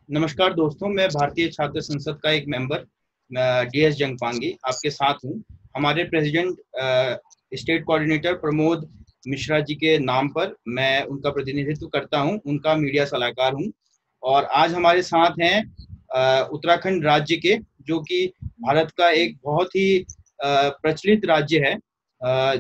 नमस्कार दोस्तों, मैं भारतीय छात्र संसद का एक मेंबर डीएस जंगपांगी आपके साथ हूं। हमारे president state coordinator Pramod Mishra ji के नाम पर मैं उनका प्रतिनिधित्व करता हूं, उनका मीडिया सलाहकार हूं। और आज हमारे साथ हैं उत्तराखंड राज्य के, जो कि भारत का एक बहुत ही प्रचलित राज्य है,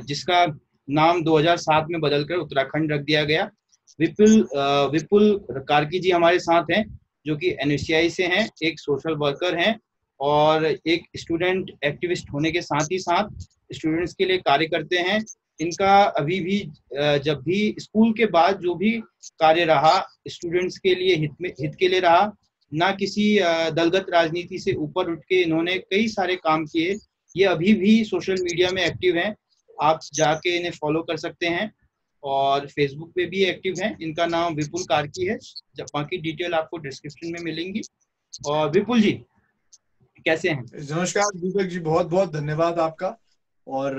जिसका नाम 2007 में बदलकर उत्तराखंड रख दिया गया। विपुल कार्की जी हमारे साथ हैं, जो कि एनएससीआई से हैं, एक सोशल वर्कर हैं और एक स्टूडेंट एक्टिविस्ट होने के साथ ही साथ स्टूडेंट्स के लिए कार्य करते हैं। इनका अभी भी जब भी स्कूल के बाद जो भी कार्य रहा, स्टूडेंट्स के लिए हित के लिए रहा, ना किसी दलगत राजनीति से ऊपर उठ के इन्होंने कई सारे काम किए। ये अभी भी सोशल मीडिया में एक्टिव हैं, आप जाके इन्हें फॉलो कर सकते हैं और फेसबुक पे भी एक्टिव हैं। इनका नाम विपुल कार्की है, जब बाकी डिटेल आपको डिस्क्रिप्शन में मिलेंगी। और विपुल जी कैसे हैं? नमस्कार दीपक जी, बहुत बहुत धन्यवाद आपका। और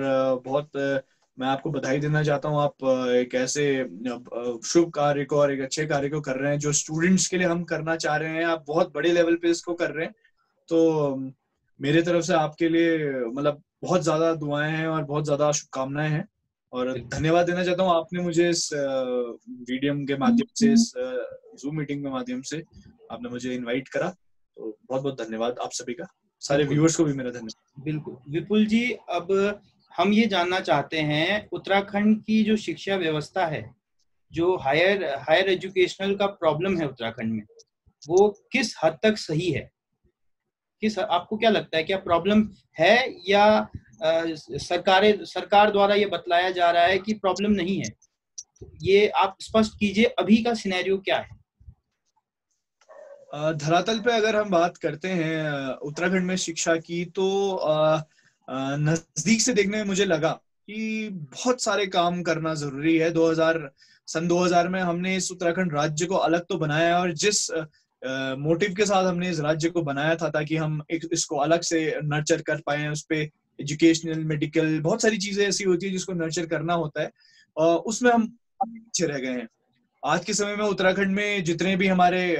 बहुत मैं आपको बधाई देना चाहता हूँ। आप एक ऐसे शुभ कार्य को और एक अच्छे कार्य को कर रहे हैं जो स्टूडेंट्स के लिए हम करना चाह रहे हैं। आप बहुत बड़े लेवल पे इसको कर रहे हैं, तो मेरे तरफ से आपके लिए मतलब बहुत ज्यादा दुआएं हैं और बहुत ज्यादा शुभकामनाएं हैं। और धन्यवाद देना चाहता हूँ, आपने मुझे इस मीडियम के माध्यम से, इस जूम मीटिंग के माध्यम से आपने मुझे इनवाइट करा, तो बहुत बहुत धन्यवाद आप सभी का। सारे व्यूअर्स को भी मेरा धन्यवाद। बिल्कुल विपुल जी, अब हम ये जानना चाहते हैं, उत्तराखंड की जो शिक्षा व्यवस्था है, जो हायर एजुकेशनल का प्रॉब्लम है उत्तराखंड में, वो किस हद तक सही है? आपको क्या लगता है, क्या प्रॉब्लम है या सरकार द्वारा ये बतलाया जा रहा है कि प्रॉब्लम नहीं है? ये आप स्पष्ट कीजिए, अभी का सिनेरियो क्या है? धरातल पे अगर हम बात करते हैं उत्तराखंड में शिक्षा की, तो नजदीक से देखने में मुझे लगा कि बहुत सारे काम करना जरूरी है। सन 2000 में हमने इस उत्तराखंड राज्य को अलग तो बनाया, और जिस मोटिव के साथ हमने इस राज्य को बनाया था ताकि हम इसको अलग से नर्चर कर पाए, उस पे एजुकेशनल, मेडिकल, बहुत सारी चीजें ऐसी होती है जिसको नर्चर करना होता है, उसमें हम पीछे रह गए हैं। आज के समय में उत्तराखंड में जितने भी हमारे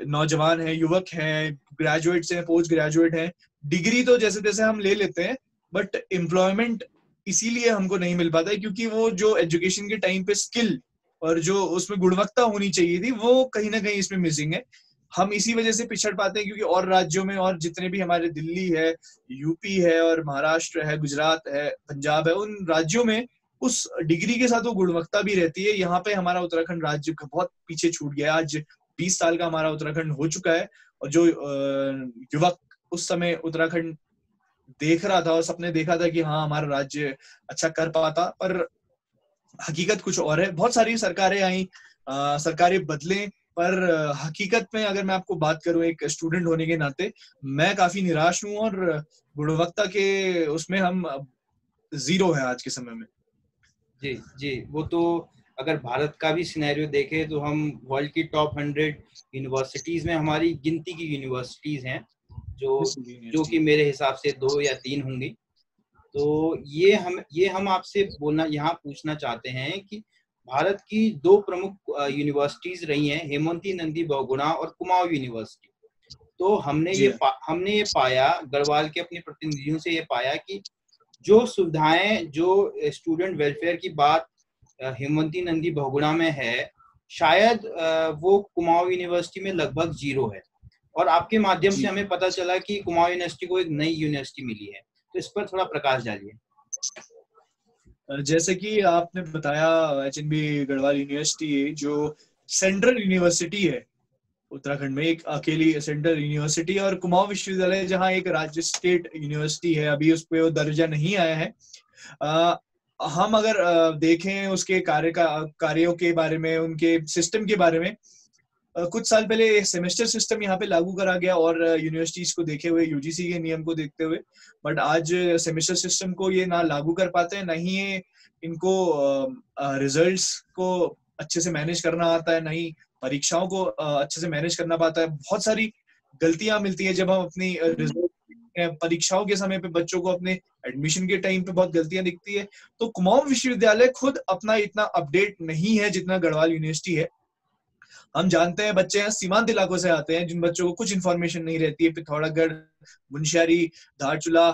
नौजवान हैं, युवक हैं, ग्रेजुएट्स हैं, पोस्ट ग्रेजुएट हैं, डिग्री तो जैसे तैसे हम ले लेते हैं, बट एम्प्लॉयमेंट इसीलिए हमको नहीं मिल पाता है क्योंकि वो जो एजुकेशन के टाइम पे स्किल और जो उसमें गुणवत्ता होनी चाहिए थी, वो कहीं ना कहीं इसमें मिसिंग है। हम इसी वजह से पिछड़ पाते हैं, क्योंकि और राज्यों में, और जितने भी हमारे दिल्ली है, यूपी है और महाराष्ट्र है, गुजरात है, पंजाब है, उन राज्यों में उस डिग्री के साथ वो गुणवत्ता भी रहती है। यहाँ पे हमारा उत्तराखंड राज्य बहुत पीछे छूट गया है। आज 20 साल का हमारा उत्तराखंड हो चुका है, और जो युवक उस समय उत्तराखंड देख रहा था और सपने देखा था कि हाँ हमारा राज्य अच्छा कर पाता, पर हकीकत कुछ और है। बहुत सारी सरकारें आई, सरकारें बदले, पर हकीकत में अगर मैं आपको बात करूं एक स्टूडेंट होने के नाते, मैं काफी निराश हूं, और गुणवत्ता के उसमें हम जीरो है आज के समय में। जी जी, वो तो अगर भारत का भी सिनेरियो देखें तो हम वर्ल्ड की टॉप 100 यूनिवर्सिटीज में हमारी गिनती की यूनिवर्सिटीज हैं, जो कि मेरे हिसाब से 2 या 3 होंगी। तो ये हम आपसे यहाँ पूछना चाहते हैं कि भारत की 2 प्रमुख यूनिवर्सिटीज रही हैं, हेमवती नंदी बहुगुणा और कुमाऊं यूनिवर्सिटी। तो हमने ये पाया, गढ़वाल के अपने प्रतिनिधियों से ये पाया कि जो सुविधाएं, जो स्टूडेंट वेलफेयर की बात हेमवती नंदी बहुगुणा में है, शायद वो कुमाऊं यूनिवर्सिटी में लगभग 0 है। और आपके माध्यम से हमें पता चला कि कुमाऊं यूनिवर्सिटी को एक नई यूनिवर्सिटी मिली है, तो इस पर थोड़ा प्रकाश डालिए। जैसे कि आपने बताया, एचएनबी गढ़वाल यूनिवर्सिटी जो सेंट्रल यूनिवर्सिटी है उत्तराखंड में, एक अकेली सेंट्रल यूनिवर्सिटी, और कुमाऊं विश्वविद्यालय जहां एक राज्य स्टेट यूनिवर्सिटी है, अभी उस पे वो दर्जा नहीं आया है। हम अगर देखें उसके कार्यों के बारे में, उनके सिस्टम के बारे में, कुछ साल पहले सेमेस्टर सिस्टम यहाँ पे लागू करा गया, और यूनिवर्सिटीज को देखे हुए, यूजीसी के नियम को देखते हुए, बट आज सेमेस्टर सिस्टम को ये ना लागू कर पाते हैं, ना ही ये इनको रिजल्ट्स को अच्छे से मैनेज करना आता है, ना ही परीक्षाओं को अच्छे से मैनेज करना पाता है। बहुत सारी गलतियां मिलती है जब हम अपनी परीक्षाओं के समय पे बच्चों को अपने एडमिशन के टाइम पे बहुत गलतियां दिखती है। तो कुमाऊं विश्वविद्यालय खुद अपना इतना अपडेट नहीं है जितना गढ़वाल यूनिवर्सिटी है। हम जानते हैं बच्चे यहाँ सीमांत इलाकों से आते हैं, जिन बच्चों को कुछ इन्फॉर्मेशन नहीं रहती है। पिथौरागढ़, मुनस्यारी, धारचूला,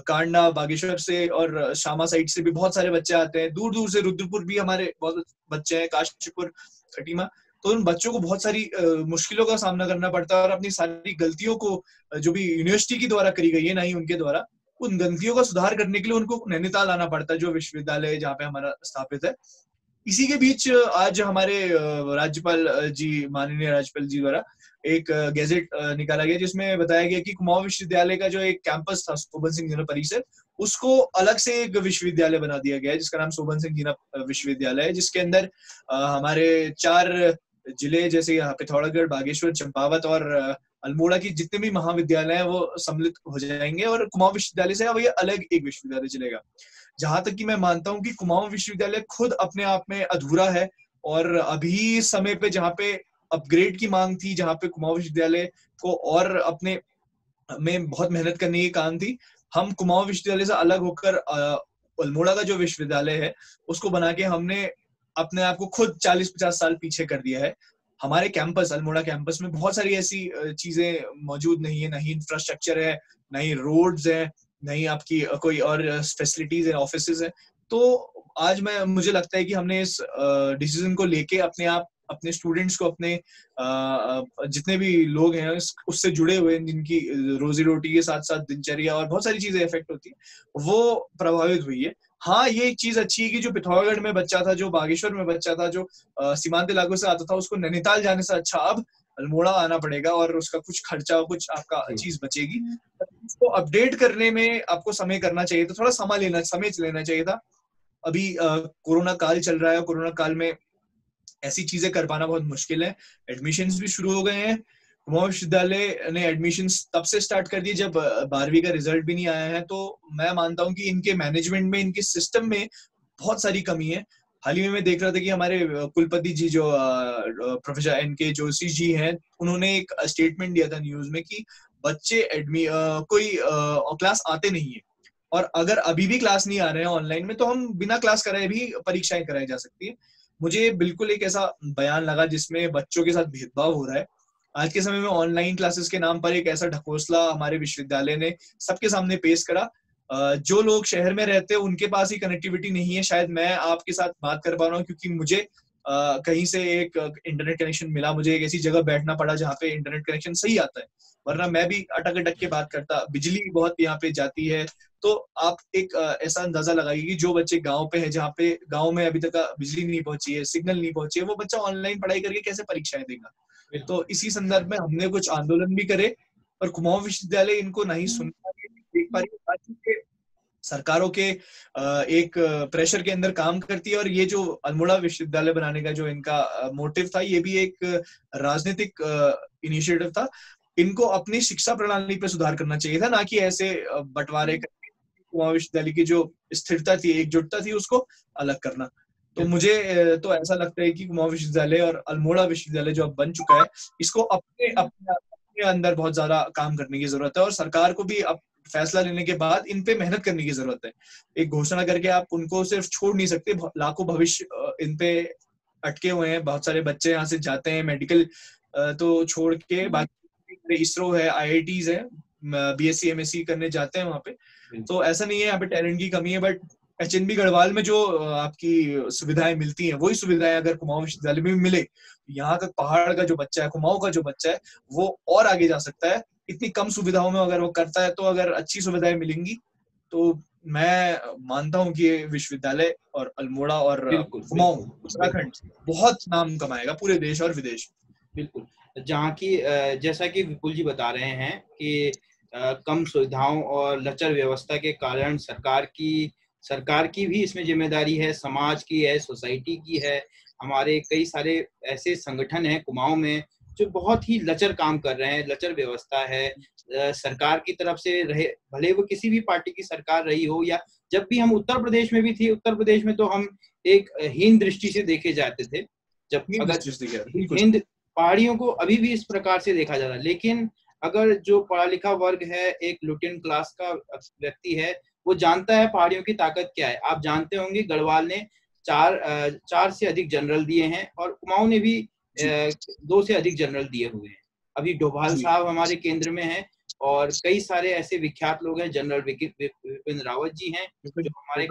कांडा, बागेश्वर से और शामा साइड से भी बहुत सारे बच्चे आते हैं। दूर दूर से रुद्रपुर भी हमारे बहुत बच्चे हैं, काशीपुर, खटीमा। तो उन बच्चों को बहुत सारी मुश्किलों का सामना करना पड़ता है और अपनी सारी गलतियों को, जो भी यूनिवर्सिटी के द्वारा करी गई है, ना ही उनके द्वारा, उन गलतियों का सुधार करने के लिए उनको नैनीताल आना पड़ता है, जो विश्वविद्यालय जहाँ पे हमारा स्थापित है। इसी के बीच आज हमारे राज्यपाल जी, माननीय राज्यपाल जी द्वारा एक गैजेट निकाला गया, जिसमें बताया गया कि कुमाऊं विश्वविद्यालय का जो एक कैंपस था, शोभन सिंह जीना परिसर, उसको अलग से एक विश्वविद्यालय बना दिया गया है, जिसका नाम शोभन सिंह जीना विश्वविद्यालय है, जिसके अंदर हमारे 4 जिले जैसे पिथौरागढ़, बागेश्वर, चंपावत और अल्मोड़ा की जितने भी महाविद्यालय हैं वो सम्मिलित हो जाएंगे और कुमाऊं विश्वविद्यालय से अब ये अलग एक विश्वविद्यालय चलेगा। जहां तक कि मैं मानता हूं कि कुमाऊं विश्वविद्यालय खुद अपने आप में अधूरा है और अभी समय पे जहाँ पे अपग्रेड की मांग थी, जहाँ पे कुमाऊं विश्वविद्यालय को और अपने में बहुत मेहनत करने की काम थी, हम कुमाऊं विश्वविद्यालय से अलग होकर अल्मोड़ा का जो विश्वविद्यालय है उसको बना के हमने अपने आप को खुद 40-50 साल पीछे कर दिया है। हमारे कैंपस, अल्मोड़ा कैंपस में बहुत सारी ऐसी चीजें मौजूद नहीं है, ना ही इंफ्रास्ट्रक्चर है, ना ही रोड्स है, नहीं आपकी कोई और फैसिलिटीज है, ऑफिसेज है। तो आज मुझे लगता है कि हमने इस डिसीजन को लेके अपने स्टूडेंट्स को, अपने जितने भी लोग हैं उससे जुड़े हुए हैं, जिनकी रोजी रोटी के साथ साथ दिनचर्या और बहुत सारी चीजें इफेक्ट होती है, वो प्रभावित हुई है। हाँ, ये एक चीज अच्छी है कि जो पिथौरागढ़ में बच्चा था, जो बागेश्वर में बच्चा था, जो सीमांत इलाकों से आता था, उसको नैनीताल जाने से अच्छा अब अल्मोड़ा आना पड़ेगा और उसका कुछ खर्चा, कुछ आपका चीज बचेगी। उसको अपडेट करने में आपको समय करना चाहिए था, थोड़ा समय लेना चाहिए था। अभी कोरोना काल चल रहा है, कोरोना काल में ऐसी चीजें कर पाना बहुत मुश्किल है। एडमिशन्स भी शुरू हो गए हैं। कुमाऊं विश्वविद्यालय ने एडमिशन्स तब से स्टार्ट कर दिए जब 12वीं का रिजल्ट भी नहीं आया है। तो मैं मानता हूं कि इनके मैनेजमेंट में, इनके सिस्टम में बहुत सारी कमी है। हाल ही में मैं देख रहा था कि हमारे कुलपति जी, जो प्रोफेसर एनके जोशी जी हैं, उन्होंने एक स्टेटमेंट दिया था न्यूज में कि बच्चे कोई क्लास आते नहीं है और अगर अभी भी क्लास नहीं आ रहे हैं ऑनलाइन में, तो हम बिना क्लास कराए भी परीक्षाएं कराई जा सकती है। मुझे बिल्कुल एक ऐसा बयान लगा जिसमें बच्चों के साथ भेदभाव हो रहा है। आज के समय में ऑनलाइन क्लासेस के नाम पर एक ऐसा ढकोसला हमारे विश्वविद्यालय ने सबके सामने पेश करा। जो लोग शहर में रहते हैं उनके पास ही कनेक्टिविटी नहीं है। शायद मैं आपके साथ बात कर पा रहा हूँ क्योंकि मुझे कहीं से एक इंटरनेट कनेक्शन मिला, मुझे एक ऐसी जगह बैठना पड़ा जहाँ पे इंटरनेट कनेक्शन सही आता है, वरना मैं भी अटक अटक के बात करता। बिजली बहुत यहाँ पे जाती है। तो आप एक ऐसा अंदाजा लगाइए कि जो बच्चे गांव पे हैं, जहाँ पे गांव में अभी तक बिजली नहीं पहुंची है, सिग्नल नहीं पहुंची है, वो बच्चा ऑनलाइन पढ़ाई करके कैसे परीक्षाएं देगा। तो इसी संदर्भ में हमने कुछ आंदोलन भी करे और कुमाऊं विश्वविद्यालय इनको नहीं सुन देख पा रही, सरकारों के एक प्रेशर के अंदर काम करती है। और ये जो अल्मोड़ा विश्वविद्यालय बनाने का जो इनका मोटिव था, ये भी एक राजनीतिक इनिशिएटिव था। इनको अपनी शिक्षा प्रणाली पे सुधार करना चाहिए था, ना कि ऐसे बंटवारे कुमाऊं विश्वविद्यालय की जो स्थिरता थी, एकजुटता थी, उसको अलग करना। तो मुझे तो ऐसा लगता है कि कुमाऊं विश्वविद्यालय और अल्मोड़ा विश्वविद्यालय जो अब बन चुका है, इसको अपने अंदर बहुत ज्यादा काम करने की जरूरत है और सरकार को भी अब फैसला लेने के बाद इन पे मेहनत करने की जरूरत है। एक घोषणा करके आप उनको सिर्फ छोड़ नहीं सकते। लाखों भविष्य इन पे अटके हुए हैं। बहुत सारे बच्चे यहाँ से जाते हैं मेडिकल तो छोड़ के, बाकी इसरो है, IITs है, BSc MSc करने जाते हैं वहाँ पे। तो ऐसा नहीं है यहाँ पे टैलेंट की कमी है, बट HNB गढ़वाल में जो आपकी सुविधाएं मिलती हैं, वही सुविधाएं अगर कुमाऊं विश्वविद्यालय में भी मिले, यहाँ का पहाड़ का जो बच्चा है, कुमाऊं का जो बच्चा है, वो और आगे जा सकता है। इतनी कम सुविधाओं में अगर वो करता है, तो अगर अच्छी सुविधाएं मिलेंगी, तो मैं मानता हूँ कि ये विश्वविद्यालय और अल्मोड़ा और कुमाऊं, उत्तराखंड बहुत नाम कमाएगा पूरे देश और विदेश। बिल्कुल, जहाँ की जैसा कि विपुल जी बता रहे हैं कि कम सुविधाओं और लचर व्यवस्था के कारण सरकार की भी इसमें जिम्मेदारी है, समाज की है, सोसाइटी की है। हमारे कई सारे ऐसे संगठन हैं कुमाऊं में जो बहुत ही लचर काम कर रहे हैं, लचर व्यवस्था है। सरकार की तरफ से रहे, भले वो किसी भी पार्टी की सरकार रही हो, या जब भी हम उत्तर प्रदेश में भी थे, उत्तर प्रदेश में तो हम एक हीन दृष्टि से देखे जाते थे। जब अगर हिंद पहाड़ियों को अभी भी इस प्रकार से देखा जाता है, लेकिन अगर जो पढ़ा लिखा वर्ग है, एक लुटेन क्लास का व्यक्ति है, वो जानता है पहाड़ियों की ताकत क्या है। आप जानते होंगे गढ़वाल ने 4 से अधिक जनरल दिए हैं और कुमाऊं ने भी 2 से अधिक जनरल दिए हुए हैं। अभी डोभाल साहब हमारे केंद्र में हैं और कई सारे ऐसे विख्यात लोग हैं, जनरल विपिन रावत जी हैं जो हमारे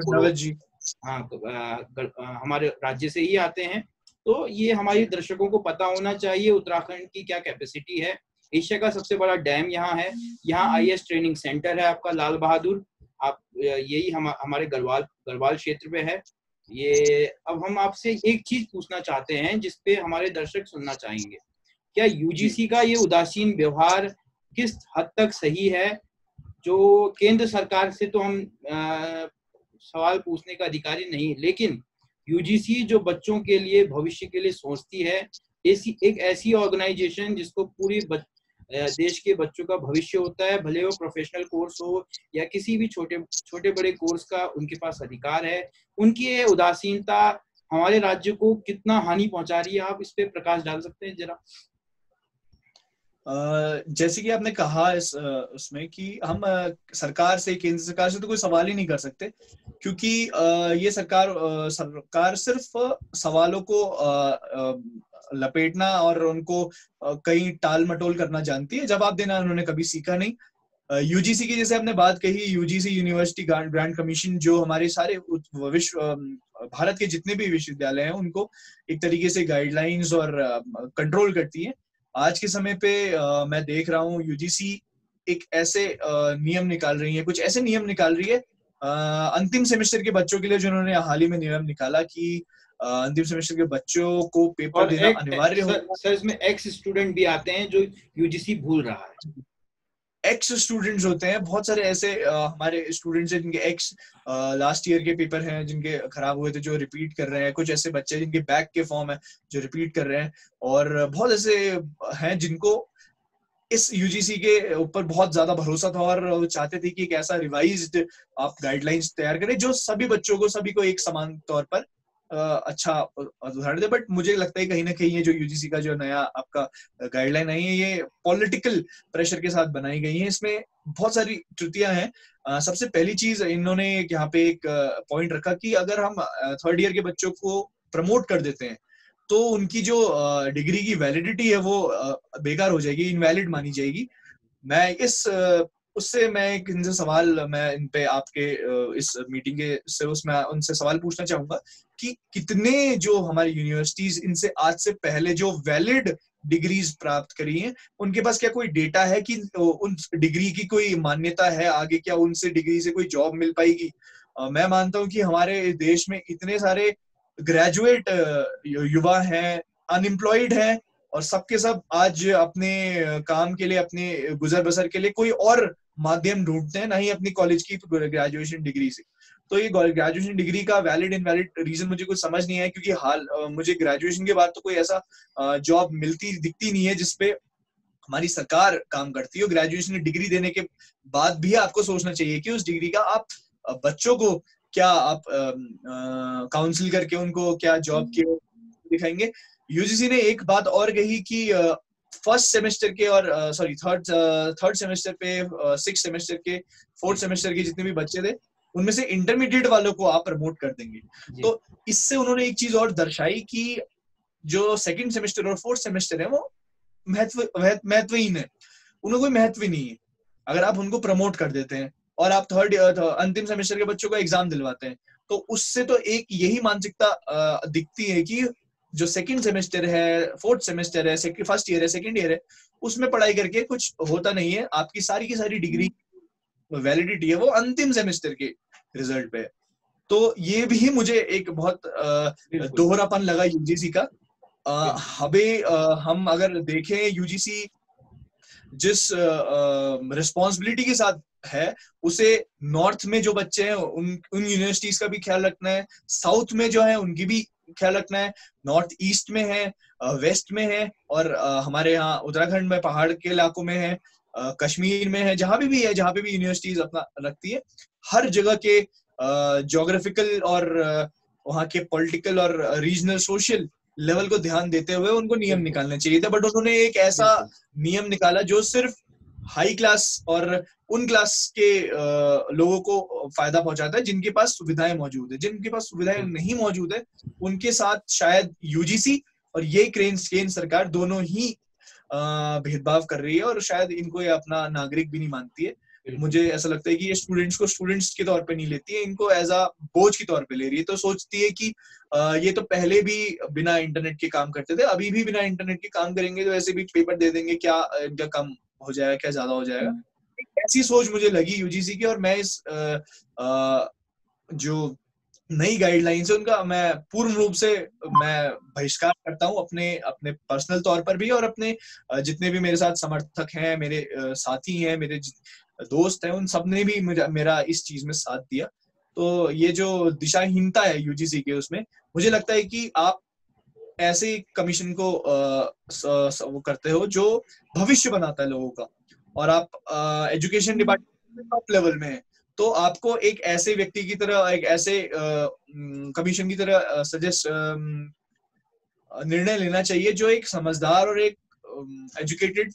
हमारे राज्य से ही आते हैं। तो ये हमारे दर्शकों को पता होना चाहिए उत्तराखंड की क्या कैपेसिटी है। एशिया का सबसे बड़ा डैम यहाँ है, यहाँ आईएएस ट्रेनिंग सेंटर है आपका लाल बहादुर, आप यही हमारे गढ़वाल क्षेत्र में है ये। अब हम आपसे एक चीज पूछना चाहते हैं जिसपे हमारे दर्शक सुनना चाहेंगे, क्या यूजीसी का ये उदासीन व्यवहार किस हद तक सही है? जो केंद्र सरकार से तो हम सवाल पूछने का अधिकारी नहीं, लेकिन यूजीसी जो बच्चों के लिए भविष्य के लिए सोचती है, एक ऐसी ऑर्गेनाइजेशन जिसको पूरी देश के बच्चों का भविष्य होता है, भले वो प्रोफेशनल कोर्स हो या किसी भी छोटे बड़े कोर्स का उनके पास अधिकार है, उनकी ये उदासीनता हमारे राज्य को कितना हानि पहुंचा रही है, आप इस पे प्रकाश डाल सकते हैं जरा? जैसे कि आपने कहा उसमें कि हम सरकार से, केंद्र सरकार से तो कोई सवाल ही नहीं कर सकते, क्योंकि ये सरकार सिर्फ सवालों को लपेटना और उनको कहीं टाल मटोल करना जानती है, जवाब देना उन्होंने कभी सीखा नहीं। यूजीसी की जैसे आपने बात कही, यूजीसी यूनिवर्सिटी ग्रांट कमीशन जो हमारे सारे भारत के जितने भी विश्वविद्यालय हैं उनको एक तरीके से गाइडलाइंस और कंट्रोल करती है। आज के समय पे मैं देख रहा हूँ यूजीसी एक ऐसे नियम निकाल रही है, कुछ ऐसे नियम निकाल रही है अंतिम सेमेस्टर के बच्चों के लिए, जो उन्होंने हाल ही में नियम निकाला कि अंतिम सेमेस्टर के बच्चों को पेपर देना अनिवार्य होगा। सर इसमें एक्स स्टूडेंट भी आते हैं जो यूजीसी भूल रहा है। एक्स स्टूडेंट्स होते हैं, बहुत सारे ऐसे हमारे स्टूडेंट्स हैं जिनके एक्स लास्ट ईयर के पेपर हैं जिनके खराब हुए थे, जो रिपीट कर रहे हैं। कुछ ऐसे बच्चे जिनके बैक के फॉर्म है जो रिपीट कर रहे हैं, और बहुत ऐसे हैं जिनको इस यूजीसी के ऊपर बहुत ज्यादा भरोसा था और चाहते थे कि एक ऐसा रिवाइज्ड आप गाइडलाइंस तैयार करें जो सभी बच्चों को, सभी को एक समान तौर पर अच्छा उदाहरण दे। बट मुझे लगता है कहीं ना कहीं ये जो यूजीसी का जो नया आपका गाइडलाइन आई है, ये पॉलिटिकल प्रेशर के साथ बनाई गई है। इसमें बहुत सारी त्रुटियां हैं। सबसे पहली चीज, इन्होंने यहाँ पे एक पॉइंट रखा कि अगर हम थर्ड ईयर के बच्चों को प्रमोट कर देते हैं तो उनकी जो डिग्री की वैलिडिटी है वो बेकार हो जाएगी, इनवैलिड मानी जाएगी। मैं इनसे सवाल, मैं इन पे आपके इस मीटिंग के से उसमें उनसे सवाल पूछना चाहूंगा कि कितने जो हमारी यूनिवर्सिटीज इनसे आज से पहले जो वैलिड डिग्रीज प्राप्त करी हैं, उनके पास क्या कोई डेटा है कि उन डिग्री की कोई मान्यता है आगे, क्या उनसे डिग्री से कोई जॉब मिल पाएगी? मैं मानता हूं कि हमारे देश में इतने सारे ग्रेजुएट युवा हैं, अनएम्प्लॉयड हैं, और सबके सब आज अपने काम के लिए, अपने गुजर बसर के लिए कोई और माध्यम ढूंढते हैं, ना ही अपनी कॉलेज की ग्रेजुएशन डिग्री से। तो ये ग्रेजुएशन डिग्री का वैलिड इनवैलिड रीजन मुझे कुछ समझ नहीं है, क्योंकि मुझे ग्रेजुएशन के बाद तो कोई ऐसा जॉब दिखती नहीं है जिसपे हमारी सरकार काम करती है। ग्रेजुएशन डिग्री देने के बाद भी आपको सोचना चाहिए कि उस डिग्री का आप बच्चों को क्या आप काउंसिल करके उनको क्या जॉब के दिखाएंगे। यूजीसी ने एक बात और कही कि फर्स्ट सेमेस्टर के और थर्ड सेमेस्टर पे, सिक्स सेमेस्टर के, फोर्थ सेमेस्टर के जितने भी बच्चे थे उनमें से इंटरमीडिएट वालों को आप प्रमोट कर देंगे। तो इससे उन्होंने एक चीज और दर्शाई कि जो सेकंड सेमेस्टर और फोर्थ सेमेस्टर है वो महत्वहीन है, उन्हें कोई महत्व ही नहीं है। अगर आप उनको प्रमोट कर देते हैं और आप अंतिम सेमेस्टर के बच्चों को एग्जाम दिलवाते हैं, तो उससे तो एक यही मानसिकता दिखती है कि जो सेकंड सेमेस्टर है, फोर्थ सेमेस्टर है, फर्स्ट ईयर है, सेकंड ईयर है, उसमें पढ़ाई करके कुछ होता नहीं है। आपकी सारी की सारी डिग्री वैलिडिटी है वो अंतिम सेमेस्टर के रिजल्ट पे। तो ये भी मुझे एक बहुत दोहरापन लगा यूजीसी का। हम अगर देखें, यूजीसी जिस रिस्पॉन्सिबिलिटी के साथ है उसे नॉर्थ में जो बच्चे हैं उन यूनिवर्सिटीज का भी ख्याल रखना है, साउथ में जो है उनकी भी ख्याल रखना है, नॉर्थ ईस्ट में है, वेस्ट में है, और हमारे यहाँ उत्तराखंड में पहाड़ के इलाकों में है, कश्मीर में है, जहां भी है, जहां भी यूनिवर्सिटीज अपना रखती है, हर जगह के ज्योग्राफिकल और वहाँ के पॉलिटिकल और रीजनल सोशल लेवल को ध्यान देते हुए उनको नियम निकालने चाहिए थे। बट उन्होंने एक ऐसा नियम निकाला जो सिर्फ हाई क्लास और उन क्लास के लोगों को फायदा पहुंचाता है जिनके पास सुविधाएं मौजूद है। जिनके पास सुविधाएं नहीं मौजूद है उनके साथ शायद यूजीसी और ये केंद्र सरकार दोनों ही भेदभाव कर रही है और शायद इनको ये अपना नागरिक भी नहीं मानती है। मुझे ऐसा लगता है कि ये स्टूडेंट्स को स्टूडेंट्स के तौर पे नहीं लेती है, इनको एज अ बोझ के तौर पे ले रही है। तो सोचती है कि ये तो पहले भी बिना इंटरनेट के काम करते थे, अभी भी बिना इंटरनेट के काम करेंगे तो ऐसे भी पेपर दे देंगे, क्या इनका कम हो जाएगा, क्या ज्यादा हो जाएगा। ऐसी सोच मुझे लगी यूजीसी की, और मैं इस जो नई गाइडलाइंस है उनका मैं पूर्ण रूप से मैं बहिष्कार करता हूं, अपने अपने पर्सनल तौर पर भी, और अपने जितने भी मेरे साथ समर्थक हैं, मेरे साथी हैं, मेरे दोस्त हैं, उन सब ने भी मेरा इस चीज में साथ दिया। तो ये जो दिशाहीनता है यूजीसी के, उसमें मुझे लगता है कि आप ऐसे कमीशन को वो करते हो जो भविष्य बनाता है लोगों का, और आप एजुकेशन डिपार्टमेंट टॉप लेवल में है, तो आपको एक ऐसे व्यक्ति की तरह, एक ऐसे कमीशन की तरह सजेस्ट निर्णय लेना चाहिए जो एक समझदार और एक एजुकेटेड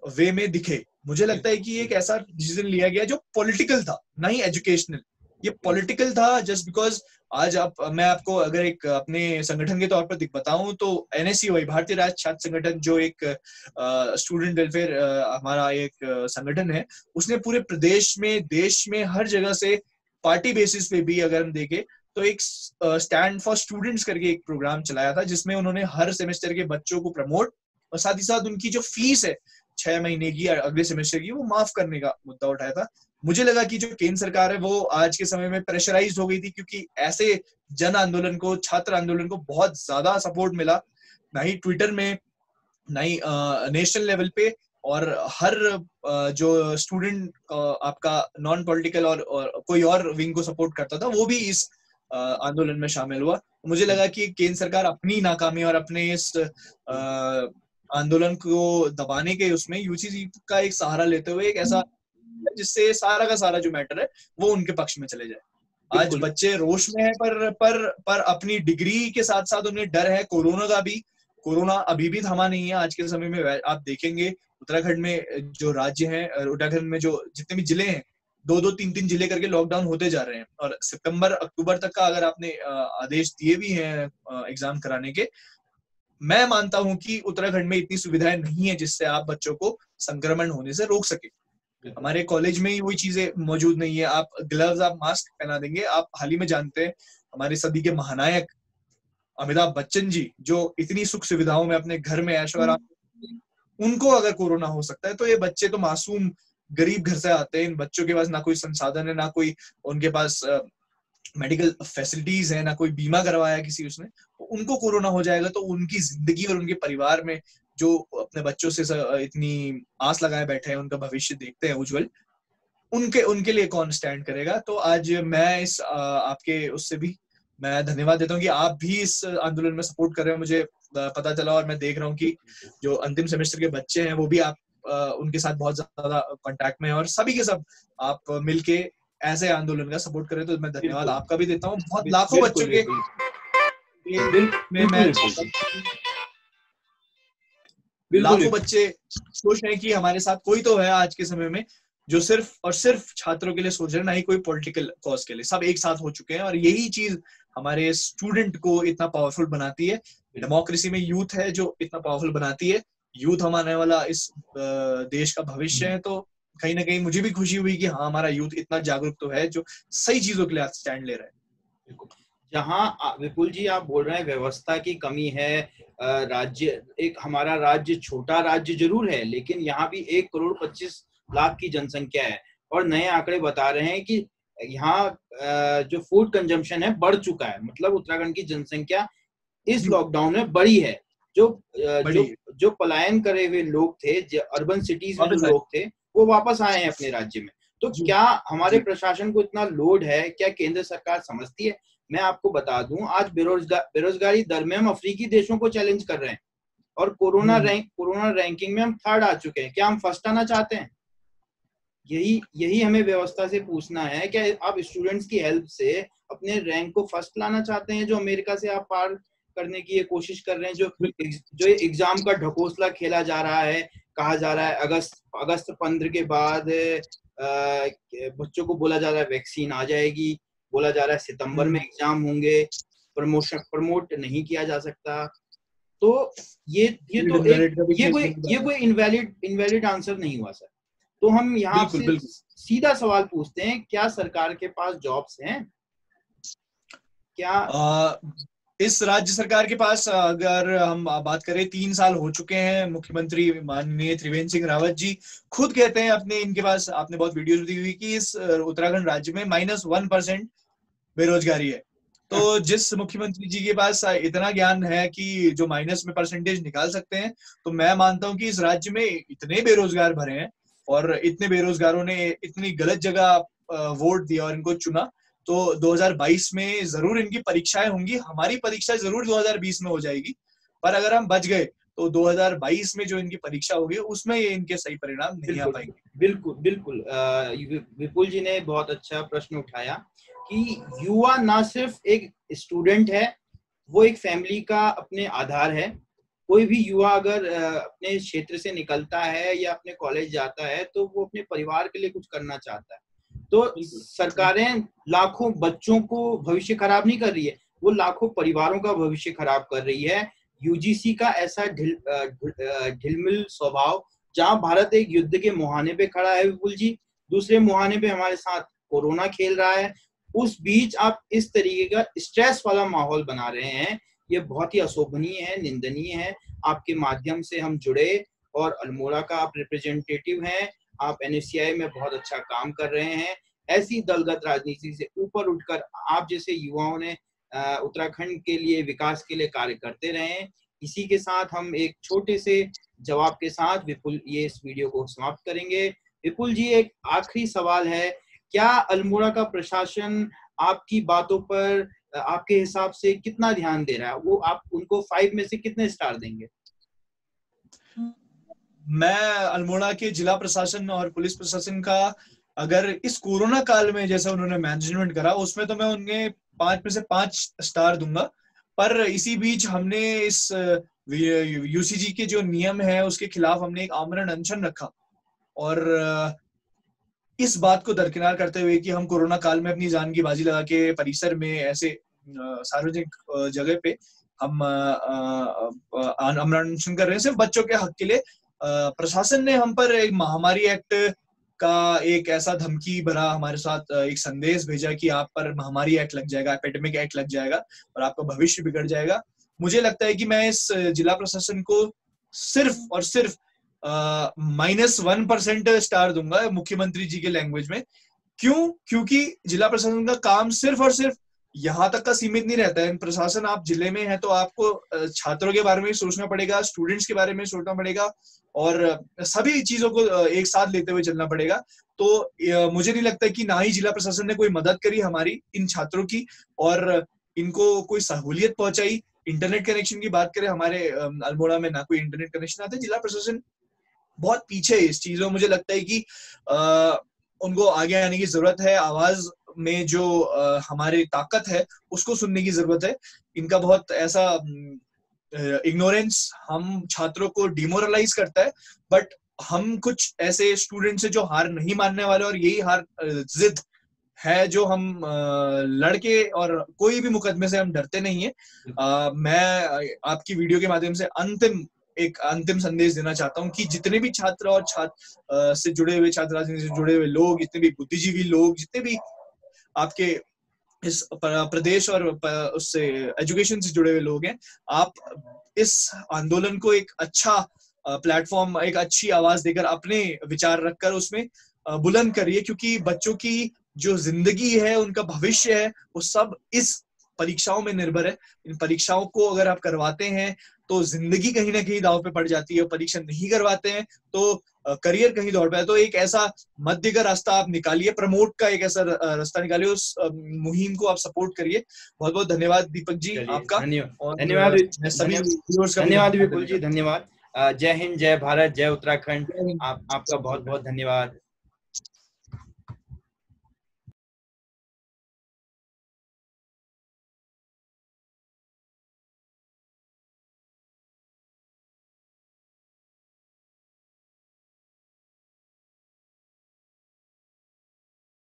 वे में दिखे। मुझे लगता है कि एक ऐसा डिसीजन लिया गया जो पॉलिटिकल था, ना ही एजुकेशनल। ये पॉलिटिकल था जस्ट बिकॉज आज मैं आपको अगर एक अपने संगठन के तौर पर बताऊं तो एनएसयूआई, भारतीय राज्य छात्र संगठन, जो एक स्टूडेंट वेलफेयर हमारा एक संगठन है, उसने पूरे प्रदेश में, देश में हर जगह से पार्टी बेसिस पे भी अगर हम देखें तो एक स्टैंड फॉर स्टूडेंट्स करके एक प्रोग्राम चलाया था, जिसमें उन्होंने हर सेमेस्टर के बच्चों को प्रमोट और साथ ही साथ उनकी जो फीस है 6 महीने की या अगले सेमेस्टर की, वो माफ करने का मुद्दा उठाया था। मुझे लगा कि जो केंद्र सरकार है वो आज के समय में प्रेशराइज हो गई थी, क्योंकि ऐसे जन आंदोलन को, छात्र आंदोलन को बहुत ज्यादा सपोर्ट मिला, ना ही ट्विटर में, ना ही नेशनल लेवल पे, और हर जो स्टूडेंट आपका नॉन पॉलिटिकल और कोई और विंग को सपोर्ट करता था, वो भी इस आंदोलन में शामिल हुआ। मुझे लगा कि केंद्र सरकार अपनी नाकामी और अपने इस आंदोलन को दबाने के उसमें यूजीसी का एक सहारा लेते हुए एक ऐसा जिससे सारा का सारा जो मैटर है वो उनके पक्ष में चले जाए। आज बच्चे रोष में है, पर अपनी डिग्री के साथ साथ उन्हें डर है कोरोना का भी। कोरोना अभी भी थमा नहीं है। आज के समय में आप देखेंगे उत्तराखंड में जो राज्य है, उत्तराखंड में जो जितने भी जिले हैं, 2-2, 3-3 जिले करके लॉकडाउन होते जा रहे हैं, और सितंबर अक्टूबर तक का अगर आपने आदेश दिए भी हैं एग्जाम कराने के, मैं मानता हूं कि उत्तराखंड में इतनी सुविधाएं नहीं है जिससे आप बच्चों को संक्रमण होने से रोक सके। हमारे कॉलेज में ही वही चीजें मौजूद नहीं है। आप ग्लव्स, आप मास्क पहना देंगे। आप हाल ही में जानते हैं हमारे सदी के महानायक अमिताभ बच्चन जी, जो इतनी सुख सुविधाओं में अपने घर में ऐशो आराम, उनको अगर कोरोना हो सकता है, तो ये बच्चे तो मासूम गरीब घर से आते हैं। इन बच्चों के पास ना कोई संसाधन है, ना कोई उनके पास मेडिकल फैसिलिटीज है, ना कोई बीमा करवाया किसी उसने, तो उनको कोरोना हो जाएगा तो उनकी जिंदगी और उनके परिवार में जो अपने बच्चों से इतनी आस लगाए बैठे हैं, उनका भविष्य देखते हैं उज्जवल, उनके लिए कौन स्टैंड करेगा। तो आज मैं इस आपके उससे भी मैं धन्यवाद देता हूँ कि आप भी इस आंदोलन में सपोर्ट कर रहे हैं। मुझे पता चला और मैं देख रहा हूँ कि जो अंतिम सेमेस्टर के बच्चे हैं वो भी आप उनके साथ बहुत ज्यादा कांटेक्ट में है, और सभी के सब आप मिलके ऐसे आंदोलन का सपोर्ट करें, तो मैं धन्यवाद आपका भी देता हूँ। बहुत लाखों बच्चों के लाखों बच्चे सोच रहे हैं कि हमारे साथ कोई तो है आज के समय में जो सिर्फ और सिर्फ छात्रों के लिए सोच रहे हैं, ना ही कोई पॉलिटिकल कॉज के लिए। सब एक साथ हो चुके हैं, और यही चीज हमारे स्टूडेंट को इतना पावरफुल बनाती है। डेमोक्रेसी में यूथ है जो इतना पावरफुल बनाती है। यूथ हमारे वाला इस देश का भविष्य है। तो कहीं ना कहीं मुझे भी खुशी हुई कि हाँ, हमारा यूथ इतना जागरूक तो है जो सही चीजों के लिए स्टैंड ले रहा है। जहाँ विपुल जी आप बोल रहे हैं व्यवस्था की कमी है, राज्य, एक हमारा राज्य छोटा राज्य जरूर है, लेकिन यहाँ भी 1,25,00,000 की जनसंख्या है, और नए आंकड़े बता रहे हैं कि यहाँ जो फूड कंजम्पशन है बढ़ चुका है। मतलब उत्तराखंड की जनसंख्या इस लॉकडाउन में बढ़ी है। जो पलायन करे हुए लोग थे, जो अर्बन सिटीज में जो लोग थे, वो वापस आए हैं अपने राज्य में। तो क्या हमारे प्रशासन को इतना लोड है? क्या केंद्र सरकार समझती है? मैं आपको बता दूं, आज बेरोजगारी दर में हम अफ्रीकी देशों को चैलेंज कर रहे हैं, और कोरोना रैंकिंग में हम 3rd आ चुके हैं। क्या हम फर्स्ट आना चाहते हैं? यही हमें व्यवस्था से पूछना है। क्या आप स्टूडेंट्स की हेल्प से अपने रैंक को फर्स्ट लाना चाहते हैं, जो अमेरिका से आप पार करने की ये कोशिश कर रहे हैं? जो एग्जाम का ढकोसला खेला जा रहा है, कहा जा रहा है अगस्त 15 के बाद बच्चों को बोला जा रहा है वैक्सीन आ जाएगी, बोला जा रहा है सितंबर में एग्जाम होंगे, प्रमोट नहीं किया जा सकता। तो ये कोई इनवैलिड आंसर नहीं हुआ सर। तो हम यहाँ से सीधा सवाल पूछते हैं, क्या सरकार के पास जॉब्स हैं? क्या इस राज्य सरकार के पास, अगर हम बात करें, 3 साल हो चुके हैं। मुख्यमंत्री माननीय त्रिवेंद्र सिंह रावत जी खुद कहते हैं अपने, इनके पास आपने बहुत वीडियोस दी हुई कि इस उत्तराखंड राज्य में -1% बेरोजगारी है। तो जिस मुख्यमंत्री जी के पास इतना ज्ञान है कि जो माइनस में परसेंटेज निकाल सकते हैं, तो मैं मानता हूं कि इस राज्य में इतने बेरोजगार भरे हैं और इतने बेरोजगारों ने इतनी गलत जगह वोट दिया और इनको चुना, तो 2022 में जरूर इनकी परीक्षाएं होंगी। हमारी परीक्षा जरूर 2020 में हो जाएगी, पर अगर हम बच गए तो 2022 में जो इनकी परीक्षा होगी उसमें ये इनके सही परिणाम नहीं आ पाएंगे। बिल्कुल बिल्कुल। विपुल जी ने बहुत अच्छा प्रश्न उठाया कि युवा ना सिर्फ एक स्टूडेंट है, वो एक फैमिली का अपने आधार है। कोई भी युवा अगर अपने क्षेत्र से निकलता है या अपने कॉलेज जाता है तो वो अपने परिवार के लिए कुछ करना चाहता है। तो सरकारें लाखों बच्चों को भविष्य खराब नहीं कर रही है, वो लाखों परिवारों का भविष्य खराब कर रही है। यूजीसी का ऐसा ढिलमिल स्वभाव, जहां भारत एक युद्ध के मुहाने पे खड़ा है विपुल जी, दूसरे मुहाने पे हमारे साथ कोरोना खेल रहा है, उस बीच आप इस तरीके का स्ट्रेस वाला माहौल बना रहे हैं, ये बहुत ही अशोभनीय है, निंदनीय है। आपके माध्यम से हम जुड़े और अल्मोड़ा का आप रिप्रेजेंटेटिव हैं, आप NSCI में बहुत अच्छा काम कर रहे हैं। ऐसी दलगत राजनीति से ऊपर उठकर आप जैसे युवाओं ने उत्तराखंड के लिए, विकास के लिए कार्य करते रहे। इसी के साथ हम एक छोटे से जवाब के साथ विपुल ये इस वीडियो को समाप्त करेंगे। विपुल जी, एक आखिरी सवाल है, क्या अल्मोड़ा का प्रशासन आपकी बातों पर आपके हिसाब से कितना ध्यान दे रहा है? वो आप उनको 5 में से कितने स्टार देंगे? मैं अल्मोड़ा के जिला प्रशासन और पुलिस प्रशासन का, अगर इस कोरोना काल में जैसा उन्होंने मैनेजमेंट करा, उसमें तो मैं उन्हें 5 में से 5 स्टार दूंगा। पर इसी बीच हमने इस यूसीजी के जो नियम है उसके खिलाफ हमने एक आमरण अनशन रखा, और इस बात को दरकिनार करते हुए कि हम कोरोना काल में अपनी जान की बाजी लगा के परिसर में ऐसे सार्वजनिक जगह पे हम आमरण अनशन कर रहे हैं सिर्फ बच्चों के हक के लिए। प्रशासन ने हम पर एक महामारी एक्ट का एक ऐसा धमकी भरा हमारे साथ एक संदेश भेजा कि आप पर महामारी एक्ट लग जाएगा, एपिडेमिक एक्ट लग जाएगा और आपका भविष्य बिगड़ जाएगा। मुझे लगता है कि मैं इस जिला प्रशासन को सिर्फ और सिर्फ -1% स्टार दूंगा मुख्यमंत्री जी के लैंग्वेज में। क्यों? क्योंकि जिला प्रशासन का काम सिर्फ और सिर्फ यहाँ तक का सीमित नहीं रहता है। प्रशासन, आप जिले में है तो आपको छात्रों के बारे में सोचना पड़ेगा, स्टूडेंट्स के बारे में सोचना पड़ेगा और सभी चीजों को एक साथ लेते हुए चलना पड़ेगा। तो मुझे नहीं लगता कि ना ही जिला प्रशासन ने कोई मदद करी हमारी इन छात्रों की और इनको कोई सहूलियत पहुंचाई। इंटरनेट कनेक्शन की बात करें, हमारे अल्मोड़ा में ना कोई इंटरनेट कनेक्शन आता है। जिला प्रशासन बहुत पीछे है इस चीजों। मुझे लगता है कि उनको आगे आने की जरूरत है। आवाज में जो हमारी ताकत है उसको सुनने की जरूरत है। इनका बहुत ऐसा इग्नोरेंस हम छात्रों को डिमोरलाइज करता है, बट हम कुछ ऐसे स्टूडेंट्स हैं जो हार नहीं मानने वाले, और यही हार जिद है जो हम लड़के और कोई भी मुकदमे से हम डरते नहीं है। मैं आपकी वीडियो के माध्यम से एक अंतिम संदेश देना चाहता हूँ कि जितने भी छात्र और छात्र से जुड़े हुए, छात्र राजनीति से जुड़े हुए लोग, जितने भी बुद्धिजीवी लोग, जितने भी आपके इस प्रदेश और उससे एजुकेशन से जुड़े हुए लोग हैं, आप इस आंदोलन को एक अच्छा प्लेटफॉर्म, एक अच्छी आवाज देकर अपने विचार रखकर उसमें बुलंद करिए, क्योंकि बच्चों की जो जिंदगी है, उनका भविष्य है, वो सब इस परीक्षाओं में निर्भर है। इन परीक्षाओं को अगर आप करवाते हैं तो जिंदगी कहीं ना कहीं दांव पे पड़ जाती है, परीक्षा नहीं करवाते हैं तो करियर कहीं दौड़ पे है। तो एक ऐसा मध्य का रास्ता आप निकालिए, प्रमोट का एक ऐसा रास्ता निकालिए, उस मुहिम को आप सपोर्ट करिए। बहुत बहुत धन्यवाद दीपक जी आपका। धन्यवाद विपुल जी, धन्यवाद। जय हिंद, जय भारत, जय उत्तराखंड। आपका बहुत बहुत धन्यवाद।